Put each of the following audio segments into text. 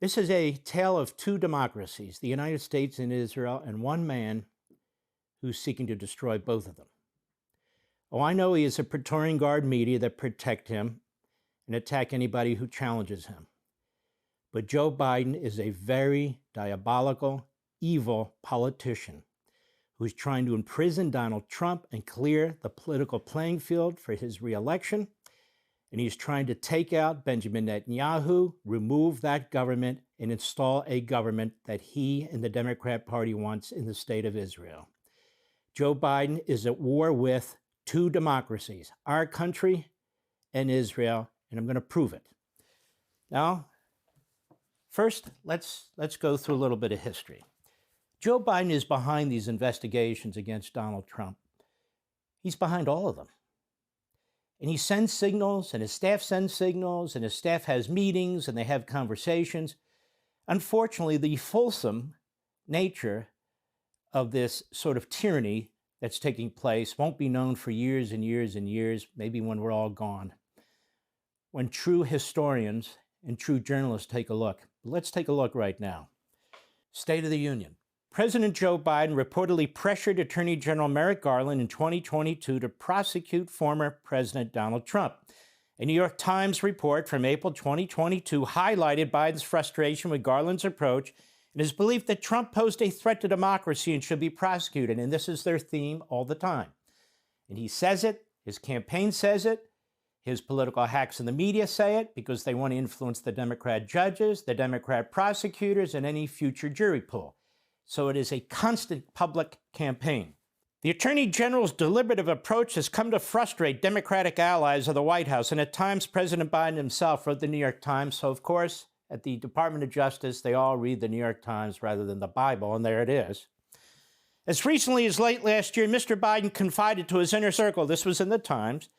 This is a tale of two democracies, the United States and Israel, and one man who's seeking to destroy both of them. Oh, I know he has a Praetorian Guard media that protect him and attack anybody who challenges him. But Joe Biden is a very diabolical, evil politician who's trying to imprison Donald Trump and clear the political playing field for his reelection. And he's trying to take out Benjamin Netanyahu, remove that government, and install a government that he and the Democrat Party wants in the state of Israel. Joe Biden is at war with two democracies, our country and Israel, and I'm going to prove it. Now, first, let's go through a little bit of history. Joe Biden is behind these investigations against Donald Trump. He's behind all of them. And he sends signals, and his staff sends signals, and his staff has meetings, and they have conversations. Unfortunately, the fulsome nature of this sort of tyranny that's taking place won't be known for years and years and years, maybe when we're all gone. When true historians and true journalists take a look. Let's take a look right now. State of the Union. President Joe Biden reportedly pressured Attorney General Merrick Garland in 2022 to prosecute former President Donald Trump. A New York Times report from April 2022 highlighted Biden's frustration with Garland's approach and his belief that Trump posed a threat to democracy and should be prosecuted. And this is their theme all the time. And he says it, his campaign says it, his political hacks in the media say it because they want to influence the Democrat judges, the Democrat prosecutors, and any future jury pool. So it is a constant public campaign. The Attorney General's deliberative approach has come to frustrate Democratic allies of the White House, and at times President Biden himself wrote the New York Times, so of course, at the Department of Justice, they all read the New York Times rather than the Bible, and there it is. As recently as late last year, Mr. Biden confided to his inner circle, this was in the Times,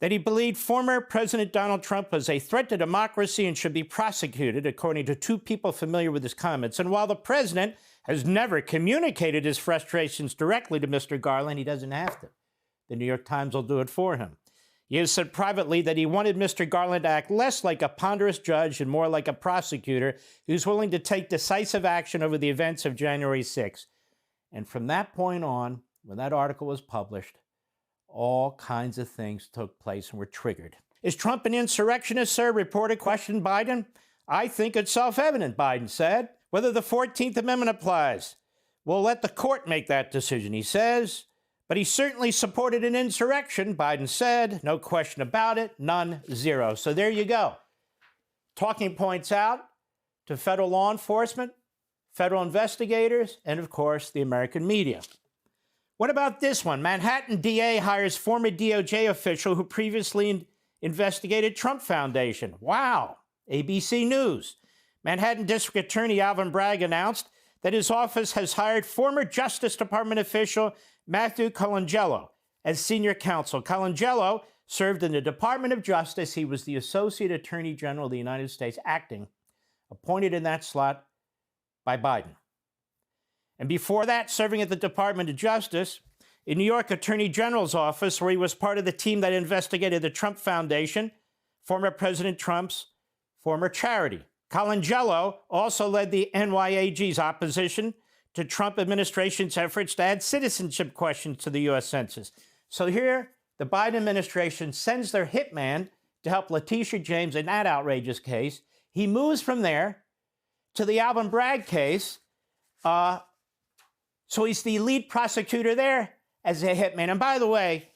that he believed former President Donald Trump was a threat to democracy and should be prosecuted, according to two people familiar with his comments. And while the president has never communicated his frustrations directly to Mr. Garland, he doesn't have to. The New York Times will do it for him. He has said privately that he wanted Mr. Garland to act less like a ponderous judge and more like a prosecutor who's willing to take decisive action over the events of January 6th. And from that point on, when that article was published, all kinds of things took place and were triggered. Is Trump an insurrectionist, sir? Reporter questioned Biden. I think it's self-evident, Biden said. Whether the 14th Amendment applies, we'll let the court make that decision, he says. But he certainly supported an insurrection, Biden said. No question about it. None, zero. So there you go. Talking points out to federal law enforcement, federal investigators, and of course, the American media. What about this one? Manhattan DA hires former DOJ official who previously investigated Trump Foundation. Wow. ABC News. Manhattan District Attorney Alvin Bragg announced that his office has hired former Justice Department official Matthew Colangelo as senior counsel. Colangelo served in the Department of Justice. He was the Associate Attorney General of the United States, acting, appointed in that slot by Biden. And before that, serving at the Department of Justice, in New York Attorney General's office, where he was part of the team that investigated the Trump Foundation, former President Trump's former charity. Colangelo also led the NYAG's opposition to Trump administration's efforts to add citizenship questions to the U.S. Census. So here, the Biden administration sends their hitman to help Letitia James in that outrageous case. He moves from there to the Alvin Bragg case. So he's the lead prosecutor there as a hitman. And by the way,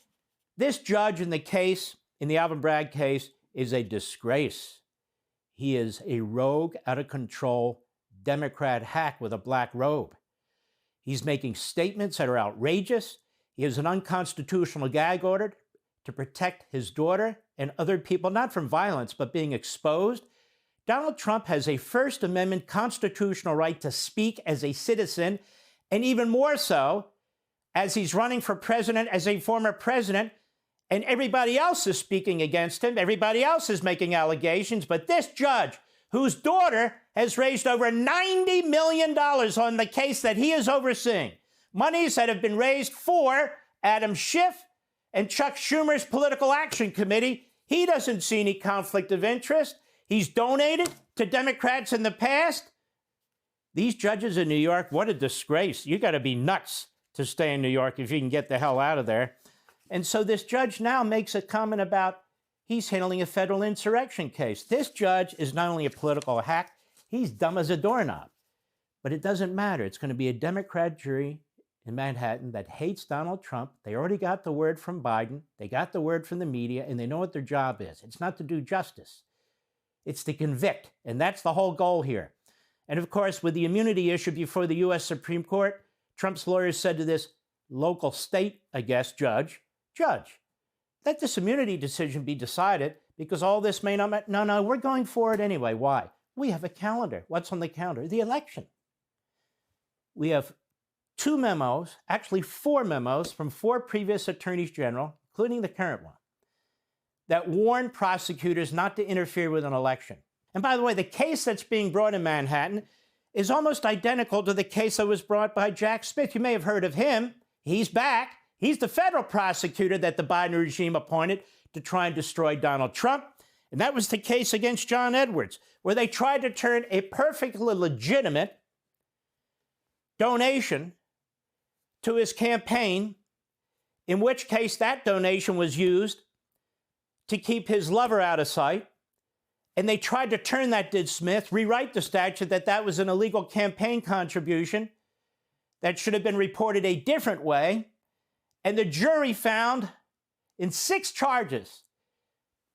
this judge in the case, in the Alvin Bragg case, is a disgrace. He is a rogue, out-of-control Democrat hack with a black robe. He's making statements that are outrageous. He has an unconstitutional gag order to protect his daughter and other people, not from violence, but being exposed. Donald Trump has a First Amendment constitutional right to speak as a citizen, and even more so as he's running for president as a former president, and everybody else is speaking against him. Everybody else is making allegations. But this judge, whose daughter has raised over $90 million on the case that he is overseeing, monies that have been raised for Adam Schiff and Chuck Schumer's Political Action Committee, he doesn't see any conflict of interest. He's donated to Democrats in the past. These judges in New York, what a disgrace. You got to be nuts to stay in New York if you can get the hell out of there. And so this judge now makes a comment about he's handling a federal insurrection case. This judge is not only a political hack, he's dumb as a doorknob. But it doesn't matter. It's going to be a Democrat jury in Manhattan that hates Donald Trump. They already got the word from Biden. They got the word from the media, and they know what their job is. It's not to do justice. It's to convict, and that's the whole goal here. And of course, with the immunity issue before the U.S. Supreme Court, Trump's lawyers said to this local state, I guess, judge, let this immunity decision be decided because all this may not, no, we're going for it anyway. Why? We have a calendar. What's on the calendar? The election. We have 2 memos, actually 4 memos from 4 previous attorneys general, including the current one, that warn prosecutors not to interfere with an election. And by the way, the case that's being brought in Manhattan is almost identical to the case that was brought by Jack Smith. You may have heard of him. He's back. He's the federal prosecutor that the Biden regime appointed to try and destroy Donald Trump. And that was the case against John Edwards, where they tried to turn a perfectly legitimate donation to his campaign, in which case that donation was used to keep his lover out of sight. And they tried to turn that, did Smith, rewrite the statute that was an illegal campaign contribution that should have been reported a different way. And the jury found in 6 charges,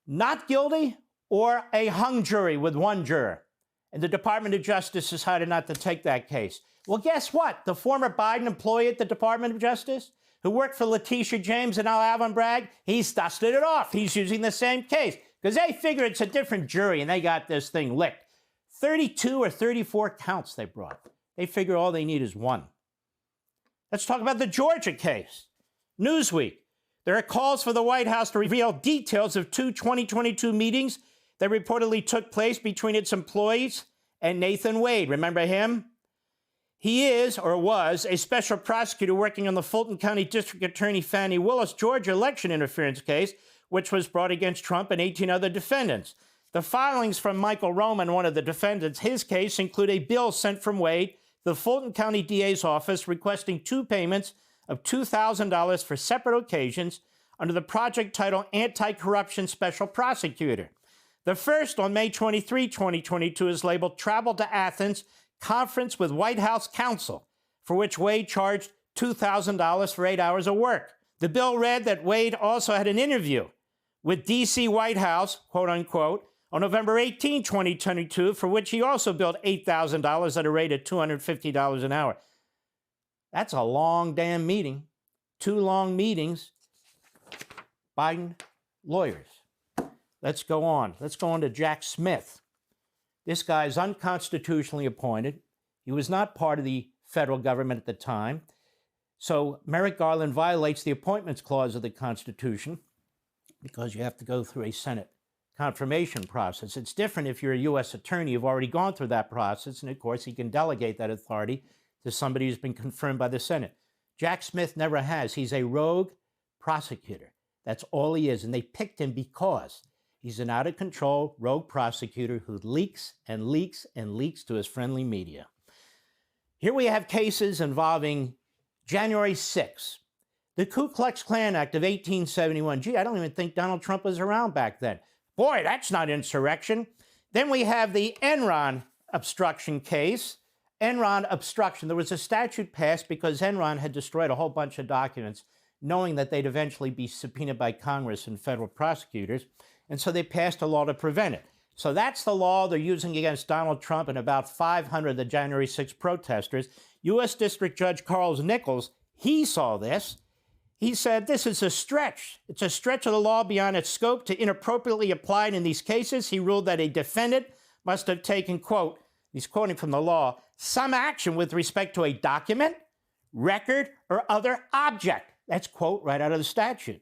not guilty or a hung jury with 1 juror. And the Department of Justice decided not to take that case. Well, guess what? The former Biden employee at the Department of Justice who worked for Letitia James and Al Alvin Bragg, he's dusted it off. He's using the same case because they figure it's a different jury and they got this thing licked. 32 or 34 counts they brought. They figure all they need is 1. Let's talk about the Georgia case. Newsweek. There are calls for the White House to reveal details of 2 2022 meetings that reportedly took place between its employees and Nathan Wade. Remember him? He is, or was, a special prosecutor working on the Fulton County District Attorney Fannie Willis Georgia election interference case, which was brought against Trump and 18 other defendants. The filings from Michael Roman, one of the defendants, his case include a bill sent from Wade to the Fulton County DA's office requesting 2 payments of $2,000 for separate occasions under the project title Anti-Corruption Special Prosecutor. The first, on May 23, 2022, is labeled Travel to Athens, Conference with White House Counsel, for which Wade charged $2,000 for 8 hours of work. The bill read that Wade also had an interview with D.C. White House, quote unquote, on November 18, 2022, for which he also billed $8,000 at a rate of $250 an hour. That's a long damn meeting. 2 long meetings. Biden lawyers. Let's go on. Let's go on to Jack Smith. This guy is unconstitutionally appointed. He was not part of the federal government at the time. So Merrick Garland violates the Appointments Clause of the Constitution because you have to go through a Senate confirmation process. It's different if you're a U.S. attorney. You've already gone through that process. And of course, he can delegate that authority to somebody who's been confirmed by the Senate. Jack Smith never has. He's a rogue prosecutor. That's all he is. And they picked him because he's an out-of-control rogue prosecutor who leaks and leaks and leaks to his friendly media. Here we have cases involving January 6th, the Ku Klux Klan Act of 1871. Gee, I don't even think Donald Trump was around back then. Boy, that's not insurrection. Then we have the Enron obstruction case. Enron obstruction. There was a statute passed because Enron had destroyed a whole bunch of documents, knowing that they'd eventually be subpoenaed by Congress and federal prosecutors. And so they passed a law to prevent it. So that's the law they're using against Donald Trump and about 500 of the January 6 protesters. U.S. District Judge Carl Nichols, he saw this. He said, this is a stretch. It's a stretch of the law beyond its scope to inappropriately applied in these cases. He ruled that a defendant must have taken, quote, he's quoting from the law, some action with respect to a document, record, or other object. That's, quote, right out of the statute,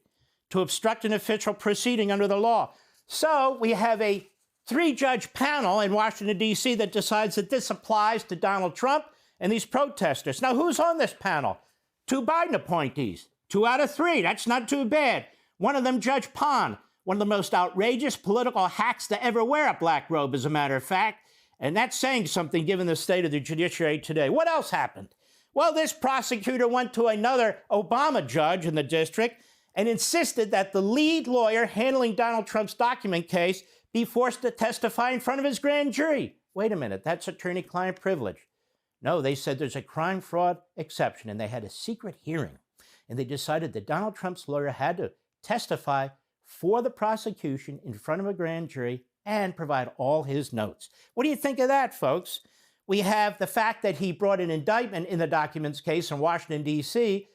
to obstruct an official proceeding under the law. So we have a 3-judge panel in Washington, D.C. that decides that this applies to Donald Trump and these protesters. Now, who's on this panel? 2 Biden appointees. 2 out of 3. That's not too bad. One of them, Judge Pond, one of the most outrageous political hacks to ever wear a black robe, as a matter of fact. And that's saying something given the state of the judiciary today. What else happened? Well, this prosecutor went to another Obama judge in the district and insisted that the lead lawyer handling Donald Trump's document case be forced to testify in front of his grand jury. Wait a minute, that's attorney-client privilege. No, they said there's a crime fraud exception, and they had a secret hearing. And they decided that Donald Trump's lawyer had to testify for the prosecution in front of a grand jury and provide all his notes. What do you think of that, folks? We have the fact that he brought an indictment in the documents case in Washington, D.C.,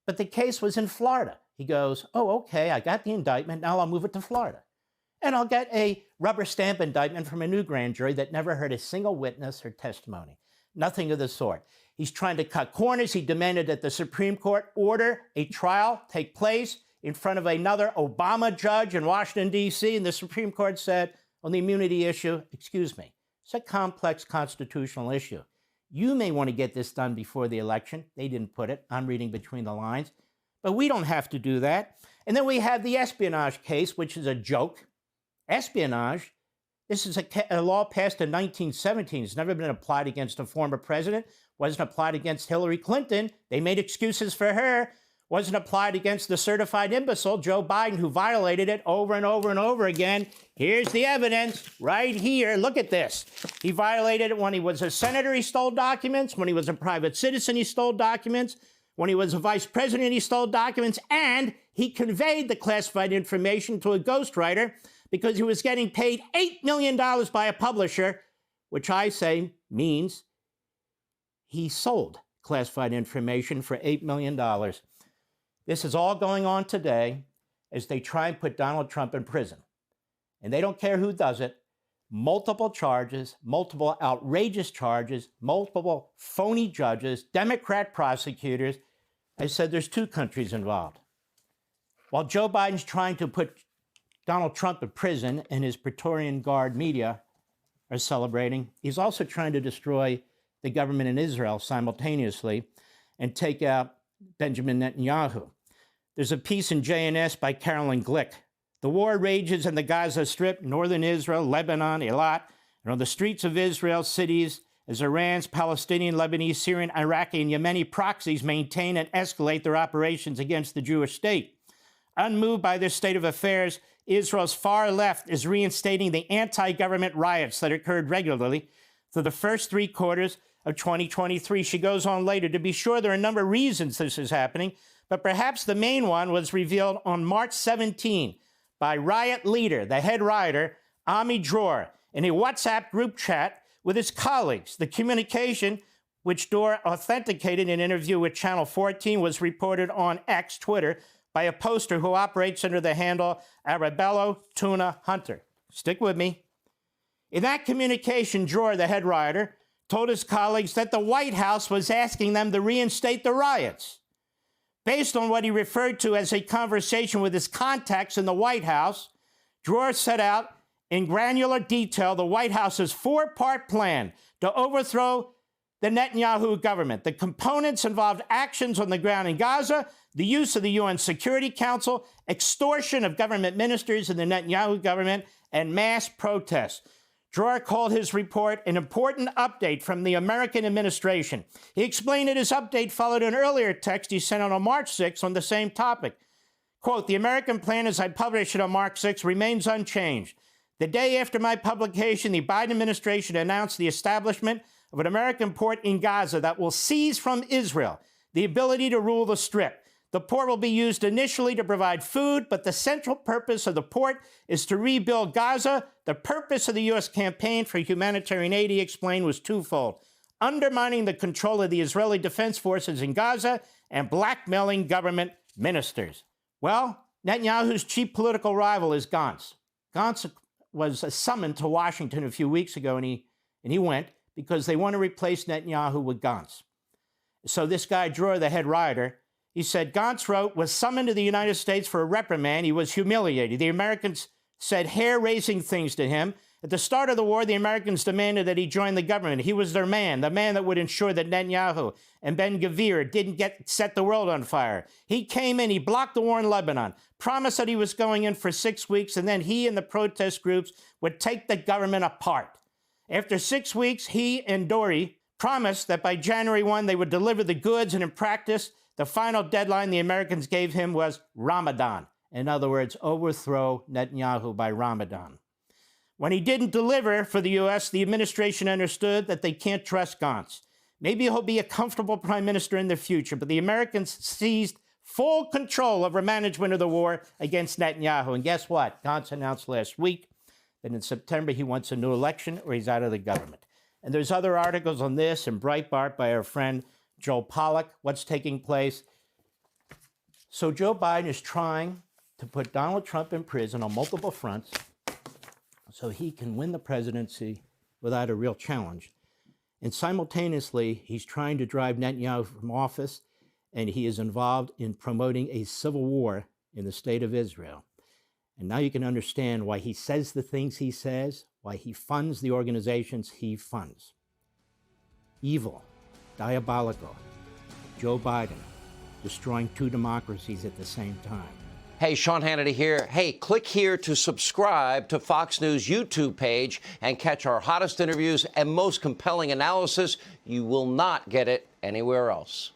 but the case was in Florida. He goes, oh, okay, I got the indictment, now I'll move it to Florida. And I'll get a rubber stamp indictment from a new grand jury that never heard a single witness or testimony. Nothing of the sort. He's trying to cut corners. He demanded that the Supreme Court order a trial take place in front of another Obama judge in Washington, D.C., and the Supreme Court said on the immunity issue, excuse me, it's a complex constitutional issue. You may want to get this done before the election. They didn't put it. I'm reading between the lines. But we don't have to do that. And then we have the espionage case, which is a joke. Espionage, this is a law passed in 1917. It's never been applied against a former president. Wasn't applied against Hillary Clinton. They made excuses for her. Wasn't applied against the certified imbecile, Joe Biden, who violated it over and over and over again. Here's the evidence right here. Look at this. He violated it when he was a senator, he stole documents. When he was a private citizen, he stole documents. When he was a vice president, he stole documents. And he conveyed the classified information to a ghostwriter because he was getting paid $8 million by a publisher, which I say means he sold classified information for $8 million. This is all going on today as they try and put Donald Trump in prison. And they don't care who does it. Multiple charges, multiple outrageous charges, multiple phony judges, Democrat prosecutors. I said there's two countries involved. While Joe Biden's trying to put Donald Trump in prison and his Praetorian Guard media are celebrating, he's also trying to destroy the government in Israel simultaneously and take out Benjamin Netanyahu. There's a piece in JNS by Carolyn Glick. The war rages in the Gaza Strip, northern Israel, Lebanon, Eilat, and on the streets of Israel cities as Iran's Palestinian, Lebanese, Syrian, Iraqi, and Yemeni proxies maintain and escalate their operations against the Jewish state. Unmoved by this state of affairs, Israel's far left is reinstating the anti-government riots that occurred regularly for the first 3 quarters of 2023. She goes on later, to be sure, there are a number of reasons this is happening, but perhaps the main one was revealed on March 17 by riot leader, the head rioter, Ami Dror, in a WhatsApp group chat with his colleagues. The communication, which Dror authenticated in an interview with Channel 14, was reported on X, Twitter, by a poster who operates under the handle Arabello Tuna Hunter. Stick with me. In that communication, Dror, the head rioter, told his colleagues that the White House was asking them to reinstate the riots. Based on what he referred to as a conversation with his contacts in the White House, Dror set out in granular detail the White House's 4-part plan to overthrow the Netanyahu government. The components involved actions on the ground in Gaza, the use of the UN Security Council, extortion of government ministers in the Netanyahu government, and mass protests. Dror called his report an important update from the American administration. He explained that his update followed an earlier text he sent out on March 6 on the same topic. Quote, the American plan as I published it on March 6 remains unchanged. The day after my publication, the Biden administration announced the establishment of an American port in Gaza that will seize from Israel the ability to rule the Strip. The port will be used initially to provide food, but the central purpose of the port is to rebuild Gaza. The purpose of the U.S. campaign for humanitarian aid, he explained, was twofold: undermining the control of the Israeli Defense Forces in Gaza and blackmailing government ministers. Well, Netanyahu's chief political rival is Gantz. Gantz was summoned to Washington a few weeks ago, and he went because they want to replace Netanyahu with Gantz. So this guy, Dror, the head rioter, he said, Gantz wrote, was summoned to the United States for a reprimand. He was humiliated. The Americans said hair-raising things to him. At the start of the war, the Americans demanded that he join the government. He was their man, the man that would ensure that Netanyahu and Ben-Gvir didn't set the world on fire. He came in, he blocked the war in Lebanon, promised that he was going in for 6 weeks, and then he and the protest groups would take the government apart. After 6 weeks, he and Dory promised that by January 1, they would deliver the goods, and in practice, the final deadline the Americans gave him was Ramadan. In other words, overthrow Netanyahu by Ramadan. When he didn't deliver for the U.S., the administration understood that they can't trust Gantz. Maybe he'll be a comfortable prime minister in the future, but the Americans seized full control over management of the war against Netanyahu. And guess what? Gantz announced last week that in September he wants a new election or he's out of the government. And there's other articles on this in Breitbart by our friend Joel Pollack, what's taking place. So Joe Biden is trying to put Donald Trump in prison on multiple fronts so he can win the presidency without a real challenge. And simultaneously, he's trying to drive Netanyahu from office, and he is involved in promoting a civil war in the state of Israel. And now you can understand why he says the things he says, why he funds the organizations he funds. Evil, diabolical, Joe Biden destroying two democracies at the same time. Hey, Sean Hannity here. Hey, click here to subscribe to Fox News YouTube page and catch our hottest interviews and most compelling analysis. You will not get it anywhere else.